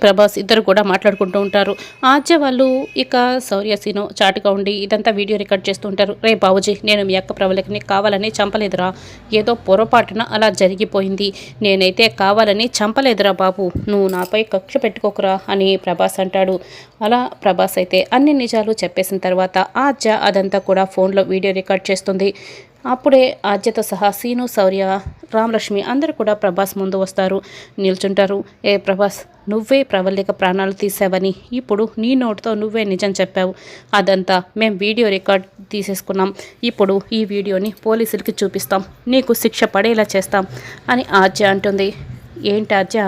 ప్రభాస్ ఇద్దరు కూడా మాట్లాడుకుంటూ ఉంటారు. ఆద్య వాళ్ళు ఇక శౌర్య సీను చాటుగా ఉండి ఇదంతా వీడియో రికార్డ్ చేస్తూ ఉంటారు. రే బాబుజీ, నేను మీ అక్క ప్రవళికని కావాలని చంపలేదురా, ఏదో పొరపాటున అలా జరిగిపోయింది. నేనైతే కావాలని చంపలేదురా బాబు, నువ్వు నాపై కక్ష పెట్టుకోకురా అని ప్రభాస్ అంటాడు. అలా ప్రభాస్ అయితే అన్ని నిజాలు చెప్పేసిన తర్వాత ఆద్య అదంతా కూడా ఫోన్లో వీడియో రికార్డ్ చేస్తుంది. అప్పుడే ఆద్యతో సహా సీను, శౌర్య, రామలక్ష్మి అందరూ కూడా ప్రభాస్ ముందు వస్తారు, నిల్చుంటారు. ఏ ప్రభాస్, నువ్వే ప్రవళిక ప్రాణాలు తీసావని ఇప్పుడు నీ నోటితో నువ్వే నిజం చెప్పావు. అదంతా మేము వీడియో రికార్డ్ తీసేసుకున్నాం. ఇప్పుడు ఈ వీడియోని పోలీసులకి చూపిస్తాం, నీకు శిక్ష పడేలా చేస్తాం అని ఆద్య అంటుంది. ఏంటి ఆద్య,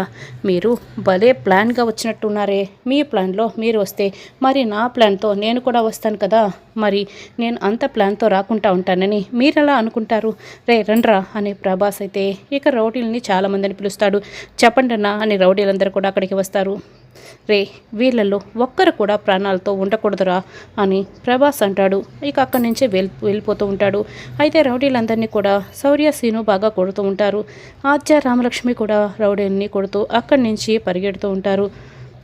మీరు భలే ప్లాన్గా వచ్చినట్టున్నారే. మీ ప్లాన్లో మీరు వస్తే మరి నా ప్లాన్తో నేను కూడా వస్తాను కదా. మరి నేను అంత ప్లాన్తో రాకుండా ఉంటానని మీరెలా అనుకుంటారు? రే రండ్రా అని ప్రభాస్ అయితే ఇక రౌడీలని చాలామందిని పిలుస్తాడు. చెప్పండి అన్నా అని రౌడీలందరూ కూడా అక్కడికి వస్తారు. రే, వీళ్ళల్లో ఒక్కరు కూడా ప్రాణాలతో ఉండకూడదురా అని ప్రభాస్ అంటాడు. ఇక అక్కడి నుంచి వెళ్ళిపోతూ ఉంటాడు. అయితే రౌడీలందరినీ కూడా శౌర్య, సీను బాగా కొడుతూ ఉంటారు. ఆద్య, రామలక్ష్మి కూడా రౌడీని కొడుతూ అక్కడి నుంచి పరిగెడుతూ ఉంటారు.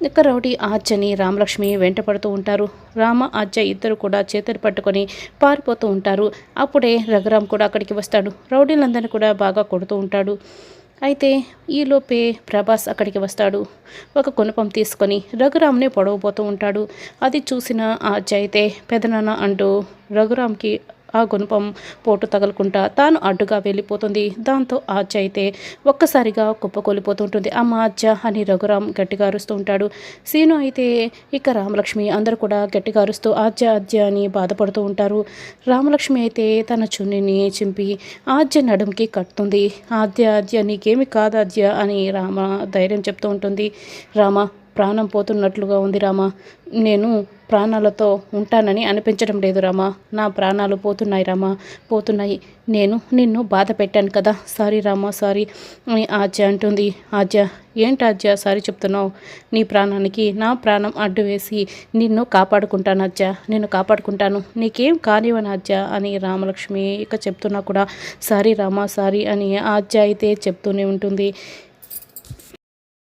ఇక రౌడీ ఆద్యని, రామలక్ష్మి వెంట పడుతూ ఉంటారు. రామ, ఆద్య ఇద్దరు కూడా చేతులు పట్టుకొని పారిపోతూ ఉంటారు. అప్పుడే రఘురామ్ కూడా అక్కడికి వస్తాడు. రౌడీలందరినీ కూడా బాగా కొడుతూ ఉంటాడు. అయితే ఈలోపే ప్రభాస్ అక్కడికి వస్తాడు. ఒక గుణపం తీసుకొని రఘురామ్ని పొడవబోతూ ఉంటాడు. అది చూసిన ఆద్య అయితే పెదనాన్న అంటూ రఘురామ్కి ఆ గుణపం పోటు తగలకుండా తాను అడ్డుగా వెళ్ళిపోతుంది. దాంతో ఆద్య అయితే ఒక్కసారిగా కుప్పకూలిపోతుంటుంది. అమ్మ ఆద్య అని రఘురామ్ గట్టిగా అరుస్తూ ఉంటాడు. సీను అయితే ఇక రామలక్ష్మి అందరూ కూడా గట్టిగా అరుస్తూ ఆద్య ఆద్య అని బాధపడుతూ ఉంటారు. రామలక్ష్మి అయితే తన చున్నీని చింపి ఆద్య నడుముకి కట్టుతుంది. ఆద్య ఆద్య నీకేమి కాదు ఆద్య అని రామ ధైర్యం చెప్తూ ఉంటుంది. రామ, ప్రాణం పోతున్నట్లుగా ఉంది రామ, నేను ప్రాణాలతో ఉంటానని అనిపించడం లేదు రామా, నా ప్రాణాలు పోతున్నాయి రామా, పోతున్నాయి. నేను నిన్ను బాధ పెట్టాను కదా, సారీ రామా, సారీ అని ఆద్య అంటుంది. ఆద్య, ఏంటి ఆద్య సారీ చెప్తున్నావు? నీ ప్రాణానికి నా ప్రాణం అడ్డు వేసి నిన్ను కాపాడుకుంటాను ఆద్య, నిన్ను కాపాడుకుంటాను, నీకేం కానివ్వను ఆద్య అని రామలక్ష్మి ఇక చెప్తున్నా కూడా సారీ రామా, సారీ అని ఆద్య అయితే చెప్తూనే ఉంటుంది.